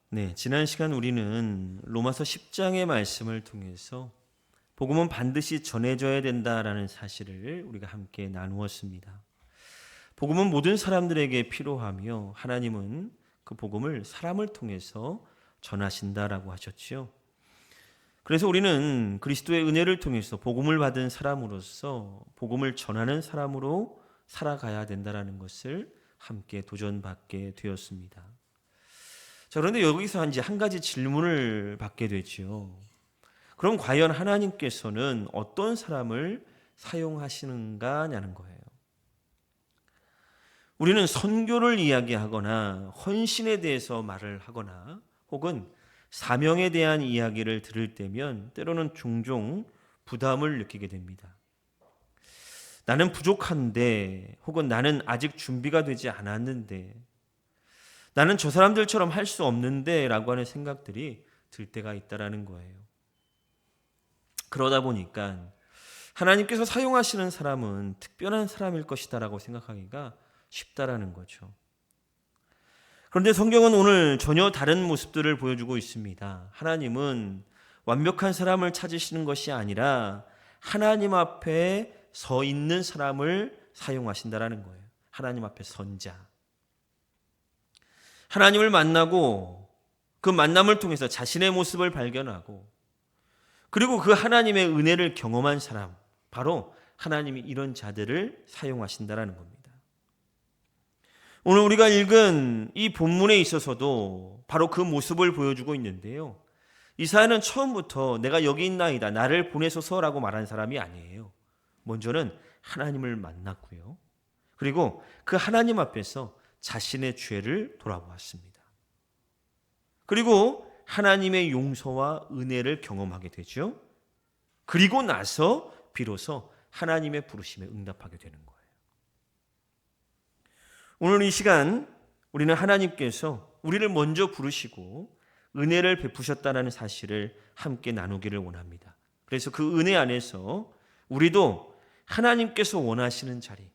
네, 지난 시간 우리는 로마서 10장의 말씀을 통해서 복음은 반드시 전해져야 된다라는 사실을 우리가 함께 나누었습니다. 복음은 모든 사람들에게 필요하며 하나님은 그 복음을 사람을 통해서 전하신다라고 하셨지요. 그래서 우리는 그리스도의 은혜를 통해서 복음을 받은 사람으로서 복음을 전하는 사람으로 살아가야 된다라는 것을 함께 도전받게 되었습니다. 자, 그런데 여기서 이제 한 가지 질문을 받게 되지요. 그럼 과연 하나님께서는 어떤 사람을 사용하시는가냐는 거예요. 우리는 선교를 이야기하거나 헌신에 대해서 말을 하거나 혹은 사명에 대한 이야기를 들을 때면 때로는 종종 부담을 느끼게 됩니다. 나는 부족한데 혹은 나는 아직 준비가 되지 않았는데 나는 저 사람들처럼 할 수 없는데 라고 하는 생각들이 들 때가 있다라는 거예요. 그러다 보니까 하나님께서 사용하시는 사람은 특별한 사람일 것이다 라고 생각하기가 쉽다라는 거죠. 그런데 성경은 오늘 전혀 다른 모습들을 보여주고 있습니다. 하나님은 완벽한 사람을 찾으시는 것이 아니라 하나님 앞에 서 있는 사람을 사용하신다라는 거예요. 하나님 앞에 선 자. 하나님을 만나고 그 만남을 통해서 자신의 모습을 발견하고 그리고 그 하나님의 은혜를 경험한 사람, 바로 하나님이 이런 자들을 사용하신다라는 겁니다. 오늘 우리가 읽은 이 본문에 있어서도 바로 그 모습을 보여주고 있는데요. 이사야는 처음부터 내가 여기 있나이다, 나를 보내소서라고 말한 사람이 아니에요. 먼저는 하나님을 만났고요. 그리고 그 하나님 앞에서 자신의 죄를 돌아보았습니다. 그리고 하나님의 용서와 은혜를 경험하게 되죠. 그리고 나서 비로소 하나님의 부르심에 응답하게 되는 거예요. 오늘 이 시간 우리는 하나님께서 우리를 먼저 부르시고 은혜를 베푸셨다는 사실을 함께 나누기를 원합니다. 그래서 그 은혜 안에서 우리도 하나님께서 원하시는 자리,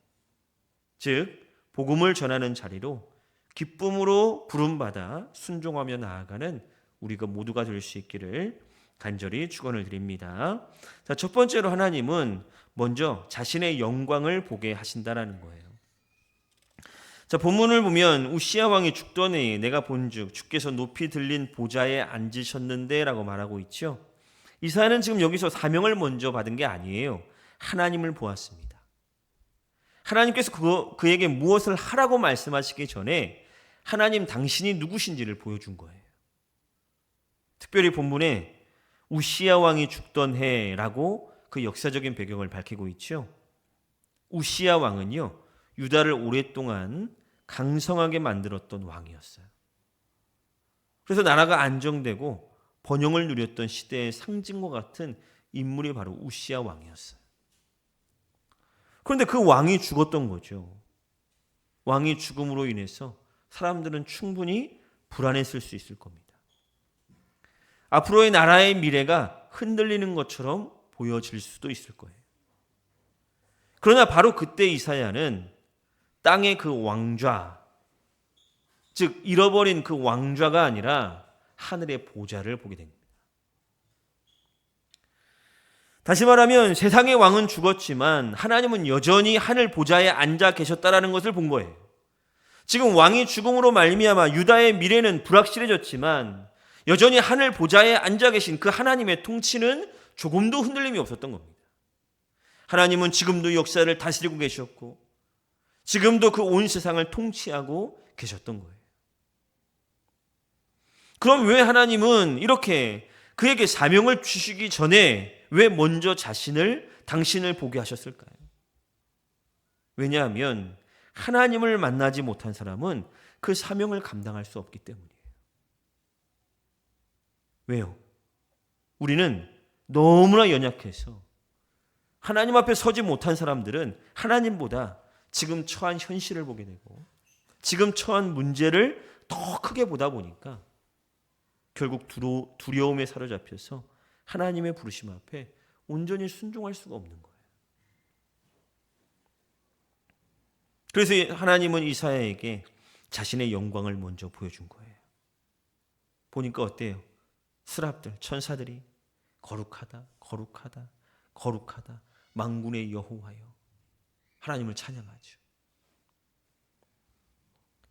즉 복음을 전하는 자리로 기쁨으로 부름받아 순종하며 나아가는 우리가 모두가 될 수 있기를 간절히 축원을 드립니다. 자, 첫 번째로 하나님은 먼저 자신의 영광을 보게 하신다라는 거예요. 자, 본문을 보면 우시야 왕이 죽던 해에 내가 본즉 주께서 높이 들린 보좌에 앉으셨는데라고 말하고 있죠. 이사야는 지금 여기서 사명을 먼저 받은 게 아니에요. 하나님을 보았습니다. 하나님께서 그에게 무엇을 하라고 말씀하시기 전에 하나님 당신이 누구신지를 보여준 거예요. 특별히 본문에 우시야 왕이 죽던 해라고 그 역사적인 배경을 밝히고 있죠. 우시야 왕은요, 유다를 오랫동안 강성하게 만들었던 왕이었어요. 그래서 나라가 안정되고 번영을 누렸던 시대의 상징과 같은 인물이 바로 우시야 왕이었어요. 그런데 그 왕이 죽었던 거죠. 왕이 죽음으로 인해서 사람들은 충분히 불안했을 수 있을 겁니다. 앞으로의 나라의 미래가 흔들리는 것처럼 보여질 수도 있을 거예요. 그러나 바로 그때 이사야는 땅의 그 왕좌, 즉 잃어버린 그 왕좌가 아니라 하늘의 보좌를 보게 됩니다. 다시 말하면 세상의 왕은 죽었지만 하나님은 여전히 하늘 보좌에 앉아 계셨다라는 것을 본 거예요. 지금 왕이 죽음으로 말미암아 유다의 미래는 불확실해졌지만 여전히 하늘 보좌에 앉아 계신 그 하나님의 통치는 조금도 흔들림이 없었던 겁니다. 하나님은 지금도 역사를 다스리고 계셨고 지금도 그 온 세상을 통치하고 계셨던 거예요. 그럼 왜 하나님은 이렇게 그에게 사명을 주시기 전에 왜 먼저 당신을 보게 하셨을까요? 왜냐하면 하나님을 만나지 못한 사람은 그 사명을 감당할 수 없기 때문이에요. 왜요? 우리는 너무나 연약해서 하나님 앞에 서지 못한 사람들은 하나님보다 지금 처한 현실을 보게 되고 지금 처한 문제를 더 크게 보다 보니까 결국 두려움에 사로잡혀서 하나님의 부르심 앞에 온전히 순종할 수가 없는 거예요. 그래서 하나님은 이사야에게 자신의 영광을 먼저 보여준 거예요. 보니까 어때요? 스랍들, 천사들이 거룩하다, 거룩하다, 거룩하다, 만군의 여호와여, 하나님을 찬양하죠.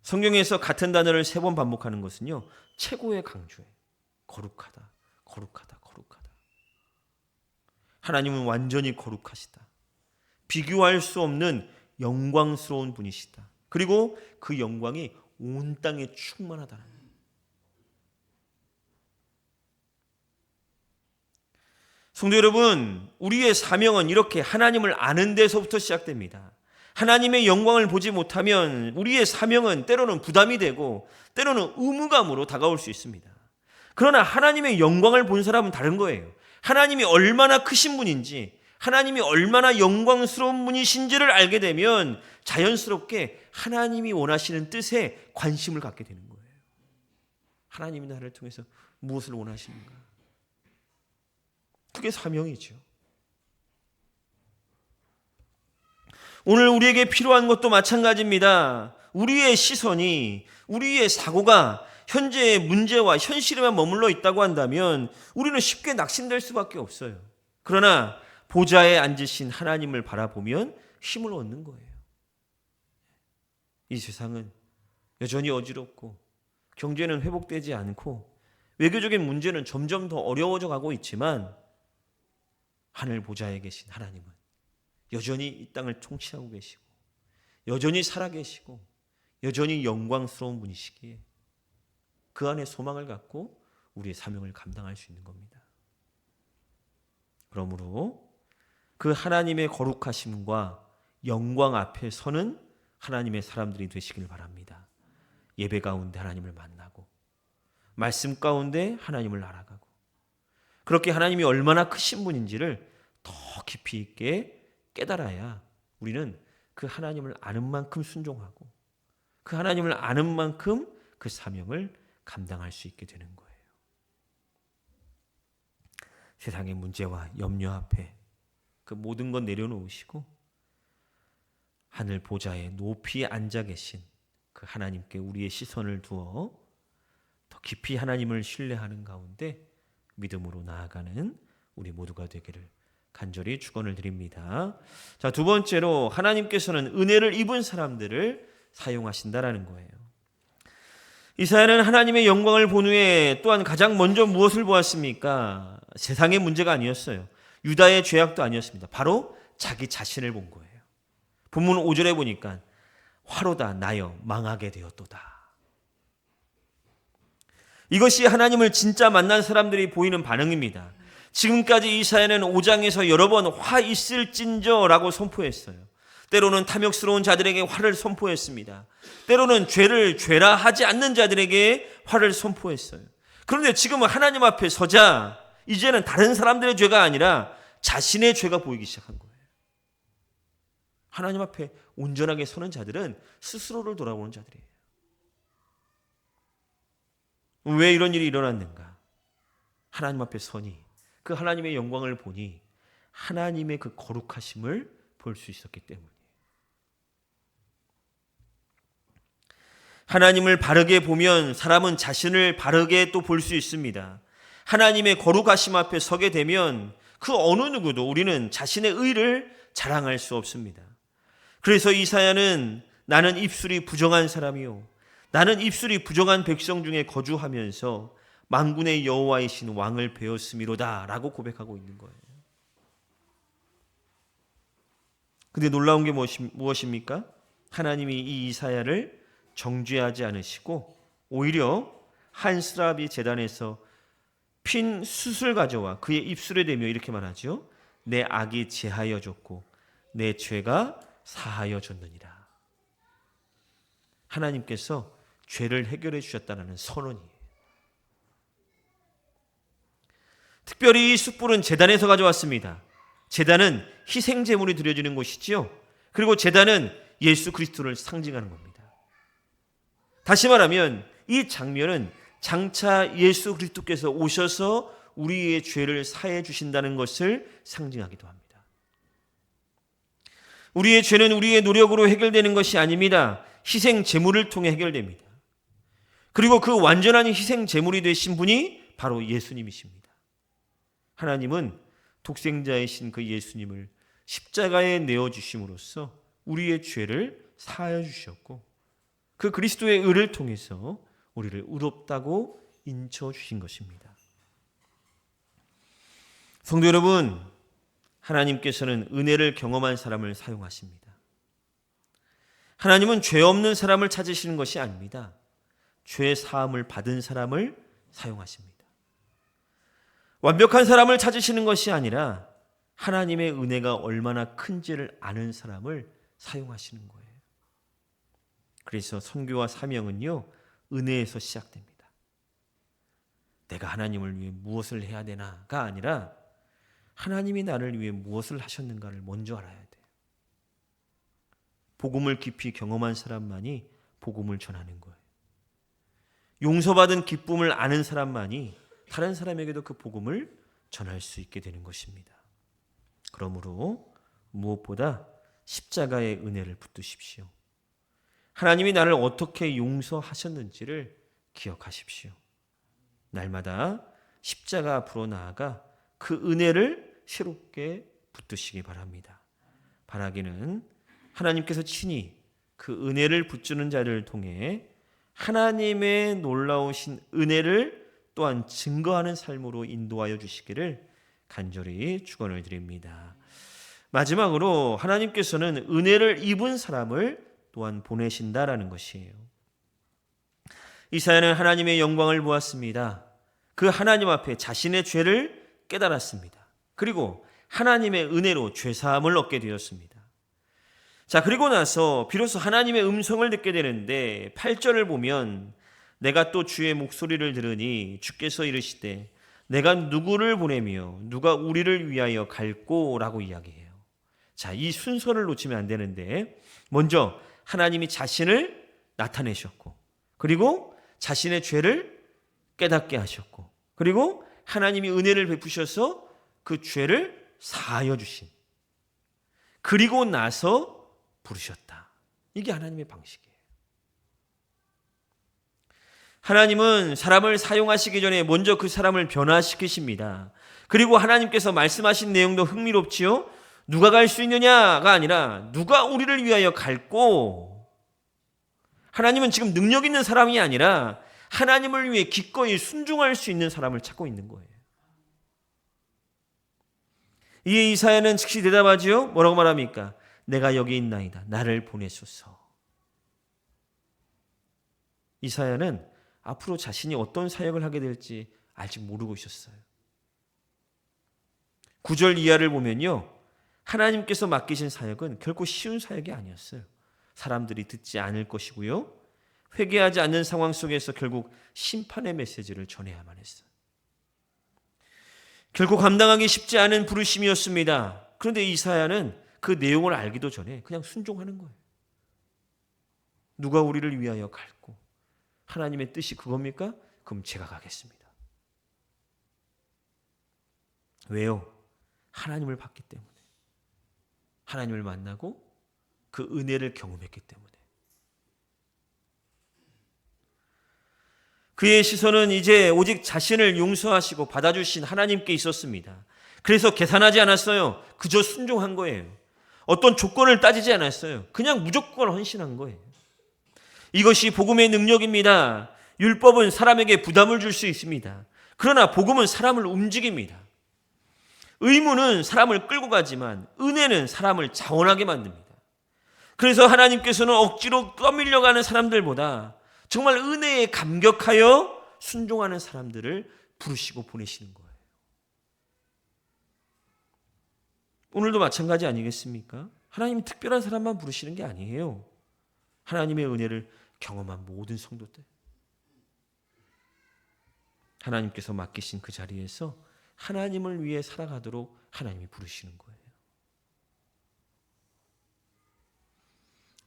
성경에서 같은 단어를 3번 반복하는 것은요, 최고의 강조예요. 거룩하다, 거룩하다, 거룩하다. 하나님은 완전히 거룩하시다. 비교할 수 없는 영광스러운 분이시다. 그리고 그 영광이 온 땅에 충만하다는 거예요. 성도 여러분, 우리의 사명은 이렇게 하나님을 아는 데서부터 시작됩니다. 하나님의 영광을 보지 못하면 우리의 사명은 때로는 부담이 되고 때로는 의무감으로 다가올 수 있습니다. 그러나 하나님의 영광을 본 사람은 다른 거예요. 하나님이 얼마나 크신 분인지, 하나님이 얼마나 영광스러운 분이신지를 알게 되면 자연스럽게 하나님이 원하시는 뜻에 관심을 갖게 되는 거예요. 하나님이 나를 통해서 무엇을 원하시는가? 그게 사명이죠. 오늘 우리에게 필요한 것도 마찬가지입니다. 우리의 시선이, 우리의 사고가 현재의 문제와 현실에만 머물러 있다고 한다면 우리는 쉽게 낙심될 수밖에 없어요. 그러나 보좌에 앉으신 하나님을 바라보면 힘을 얻는 거예요. 이 세상은 여전히 어지럽고 경제는 회복되지 않고 외교적인 문제는 점점 더 어려워져 가고 있지만 하늘 보좌에 계신 하나님은 여전히 이 땅을 통치하고 계시고 여전히 살아계시고 여전히 영광스러운 분이시기에 그 안에 소망을 갖고 우리의 사명을 감당할 수 있는 겁니다. 그러므로 그 하나님의 거룩하심과 영광 앞에 서는 하나님의 사람들이 되시길 바랍니다. 예배 가운데 하나님을 만나고 말씀 가운데 하나님을 알아가고 그렇게 하나님이 얼마나 크신 분인지를 더 깊이 있게 깨달아야 우리는 그 하나님을 아는 만큼 순종하고 그 하나님을 아는 만큼 그 사명을 감당할 수 있게 되는 거예요. 세상의 문제와 염려 앞에 그 모든 것 내려놓으시고 하늘 보좌에 높이 앉아 계신 그 하나님께 우리의 시선을 두어 더 깊이 하나님을 신뢰하는 가운데 믿음으로 나아가는 우리 모두가 되기를 간절히 축원을 드립니다. 자, 두 번째로 하나님께서는 은혜를 입은 사람들을 사용하신다라는 거예요. 이사야는 하나님의 영광을 본 후에 또한 가장 먼저 무엇을 보았습니까? 세상의 문제가 아니었어요. 유다의 죄악도 아니었습니다. 바로 자기 자신을 본 거예요. 본문 5절에 보니까 화로다 나여 망하게 되었도다. 이것이 하나님을 진짜 만난 사람들이 보이는 반응입니다. 지금까지 이사야는 5장에서 여러 번 화 있을진저라고 선포했어요. 때로는 탐욕스러운 자들에게 화를 선포했습니다. 때로는 죄를 죄라 하지 않는 자들에게 화를 선포했어요. 그런데 지금은 하나님 앞에 서자 이제는 다른 사람들의 죄가 아니라 자신의 죄가 보이기 시작한 거예요. 하나님 앞에 온전하게 서는 자들은 스스로를 돌아보는 자들이에요. 왜 이런 일이 일어났는가? 하나님 앞에 서니 그 하나님의 영광을 보니 하나님의 그 거룩하심을 볼 수 있었기 때문이에요. 하나님을 바르게 보면 사람은 자신을 바르게 또 볼 수 있습니다. 하나님의 거룩하심 앞에 서게 되면 그 어느 누구도 우리는 자신의 의를 자랑할 수 없습니다. 그래서 이사야는 나는 입술이 부정한 사람이요 나는 입술이 부정한 백성 중에 거주하면서 만군의 여호와이신 왕을 배웠음이로다 라고 고백하고 있는 거예요. 근데 놀라운 게 무엇입니까? 하나님이 이 이사야를 정죄하지 않으시고 오히려 한 스라비 제단에서 핀 숯을 가져와 그의 입술에 대며 이렇게 말하죠. 내 악이 제하여졌고 내 죄가 사하여졌느니라. 하나님께서 죄를 해결해 주셨다는 선언이에요. 특별히 이 숯불은 제단에서 가져왔습니다. 제단은 희생 제물이 드려지는 곳이지요. 그리고 제단은 예수 그리스도를 상징하는 겁니다. 다시 말하면 이 장면은 장차 예수 그리스도께서 오셔서 우리의 죄를 사해 주신다는 것을 상징하기도 합니다. 우리의 죄는 우리의 노력으로 해결되는 것이 아닙니다. 희생 제물을 통해 해결됩니다. 그리고 그 완전한 희생 제물이 되신 분이 바로 예수님이십니다. 하나님은 독생자이신 그 예수님을 십자가에 내어주심으로써 우리의 죄를 사하여 주셨고 그 그리스도의 의를 통해서 우리를 의롭다고 인쳐주신 것입니다. 성도 여러분, 하나님께서는 은혜를 경험한 사람을 사용하십니다. 하나님은 죄 없는 사람을 찾으시는 것이 아닙니다. 죄 사함을 받은 사람을 사용하십니다. 완벽한 사람을 찾으시는 것이 아니라 하나님의 은혜가 얼마나 큰지를 아는 사람을 사용하시는 거예요. 그래서 선교와 사명은요, 은혜에서 시작됩니다. 내가 하나님을 위해 무엇을 해야 되나가 아니라 하나님이 나를 위해 무엇을 하셨는가를 먼저 알아야 돼요. 복음을 깊이 경험한 사람만이 복음을 전하는 거예요. 용서받은 기쁨을 아는 사람만이 다른 사람에게도 그 복음을 전할 수 있게 되는 것입니다. 그러므로 무엇보다 십자가의 은혜를 붙드십시오. 하나님이 나를 어떻게 용서하셨는지를 기억하십시오. 날마다 십자가 앞으로 나아가 그 은혜를 새롭게 붙드시기 바랍니다. 바라기는 하나님께서 친히 그 은혜를 붙주는 자를 통해 하나님의 놀라우신 은혜를 또한 증거하는 삶으로 인도하여 주시기를 간절히 축원을 드립니다. 마지막으로 하나님께서는 은혜를 입은 사람을 또한 보내신다라는 것이에요. 이사야는 하나님의 영광을 보았습니다. 그 하나님 앞에 자신의 죄를 깨달았습니다. 그리고 하나님의 은혜로 죄사함을 얻게 되었습니다. 자, 그리고 나서 비로소 하나님의 음성을 듣게 되는데 8절을 보면 내가 또 주의 목소리를 들으니 주께서 이르시되 내가 누구를 보내며 누가 우리를 위하여 갈꼬? 라고 이야기해요. 자, 이 순서를 놓치면 안 되는데 먼저 하나님이 자신을 나타내셨고 그리고 자신의 죄를 깨닫게 하셨고 그리고 하나님이 은혜를 베푸셔서 그 죄를 사하여 주신 그리고 나서 부르셨다. 이게 하나님의 방식이에요. 하나님은 사람을 사용하시기 전에 먼저 그 사람을 변화시키십니다. 그리고 하나님께서 말씀하신 내용도 흥미롭지요. 누가 갈 수 있느냐가 아니라 누가 우리를 위하여 갈꼬? 하나님은 지금 능력 있는 사람이 아니라 하나님을 위해 기꺼이 순종할 수 있는 사람을 찾고 있는 거예요. 이에 이사야는 즉시 대답하지요. 뭐라고 말합니까? 내가 여기 있나이다. 나를 보내소서. 이사야는 앞으로 자신이 어떤 사역을 하게 될지 알지 모르고 있었어요. 9절 이하를 보면요. 하나님께서 맡기신 사역은 결코 쉬운 사역이 아니었어요. 사람들이 듣지 않을 것이고요. 회개하지 않는 상황 속에서 결국 심판의 메시지를 전해야만 했어요. 결코 감당하기 쉽지 않은 부르심이었습니다. 그런데 이사야는 그 내용을 알기도 전에 그냥 순종하는 거예요. 누가 우리를 위하여 갈고 하나님의 뜻이 그겁니까? 그럼 제가 가겠습니다. 왜요? 하나님을 봤기 때문에. 하나님을 만나고 그 은혜를 경험했기 때문에. 그의 시선은 이제 오직 자신을 용서하시고 받아주신 하나님께 있었습니다. 그래서 계산하지 않았어요. 그저 순종한 거예요. 어떤 조건을 따지지 않았어요. 그냥 무조건 헌신한 거예요. 이것이 복음의 능력입니다. 율법은 사람에게 부담을 줄 수 있습니다. 그러나 복음은 사람을 움직입니다. 의무는 사람을 끌고 가지만 은혜는 사람을 자원하게 만듭니다. 그래서 하나님께서는 억지로 떠밀려가는 사람들보다 정말 은혜에 감격하여 순종하는 사람들을 부르시고 보내시는 거예요. 오늘도 마찬가지 아니겠습니까? 하나님이 특별한 사람만 부르시는 게 아니에요. 하나님의 은혜를 경험한 모든 성도들. 하나님께서 맡기신 그 자리에서 하나님을 위해 살아가도록 하나님이 부르시는 거예요.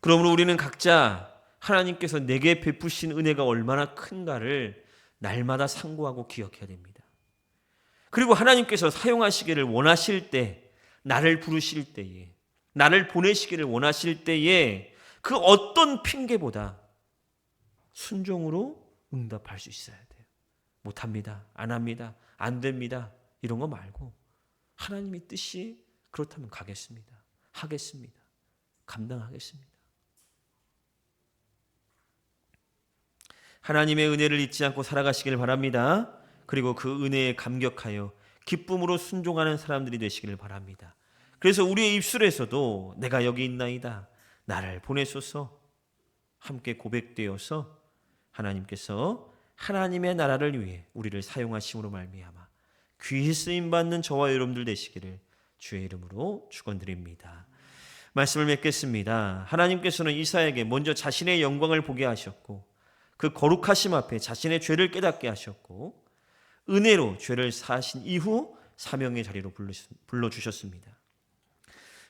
그러므로 우리는 각자 하나님께서 내게 베푸신 은혜가 얼마나 큰가를 날마다 상고하고 기억해야 됩니다. 그리고 하나님께서 사용하시기를 원하실 때, 나를 부르실 때에, 나를 보내시기를 원하실 때에 그 어떤 핑계보다 순종으로 응답할 수 있어야 돼요. 못합니다. 안 합니다. 안 됩니다. 이런 거 말고 하나님의 뜻이 그렇다면 가겠습니다. 하겠습니다. 감당하겠습니다. 하나님의 은혜를 잊지 않고 살아가시길 바랍니다. 그리고 그 은혜에 감격하여 기쁨으로 순종하는 사람들이 되시기를 바랍니다. 그래서 우리의 입술에서도 내가 여기 있나이다. 나를 보내소서 함께 고백되어서 하나님께서 하나님의 나라를 위해 우리를 사용하심으로 말미암아 귀히 쓰임받는 저와 여러분들 되시기를 주의 이름으로 축원드립니다. 말씀을 맺겠습니다. 하나님께서는 이사야에게 먼저 자신의 영광을 보게 하셨고 그 거룩하심 앞에 자신의 죄를 깨닫게 하셨고 은혜로 죄를 사하신 이후 사명의 자리로 불러주셨습니다.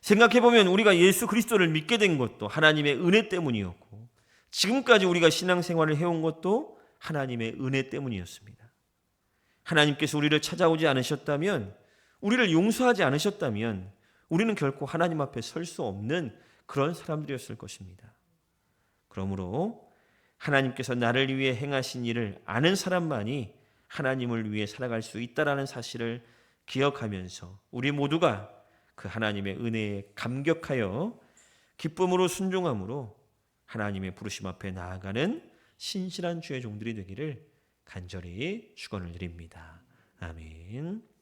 생각해보면 우리가 예수 그리스도를 믿게 된 것도 하나님의 은혜 때문이었고 지금까지 우리가 신앙생활을 해온 것도 하나님의 은혜 때문이었습니다. 하나님께서 우리를 찾아오지 않으셨다면, 우리를 용서하지 않으셨다면 우리는 결코 하나님 앞에 설 수 없는 그런 사람들이었을 것입니다. 그러므로 하나님께서 나를 위해 행하신 일을 아는 사람만이 하나님을 위해 살아갈 수 있다는 사실을 기억하면서 우리 모두가 그 하나님의 은혜에 감격하여 기쁨으로 순종함으로 하나님의 부르심 앞에 나아가는 신실한 주의 종들이 되기를 간절히 축원을 드립니다. 아멘.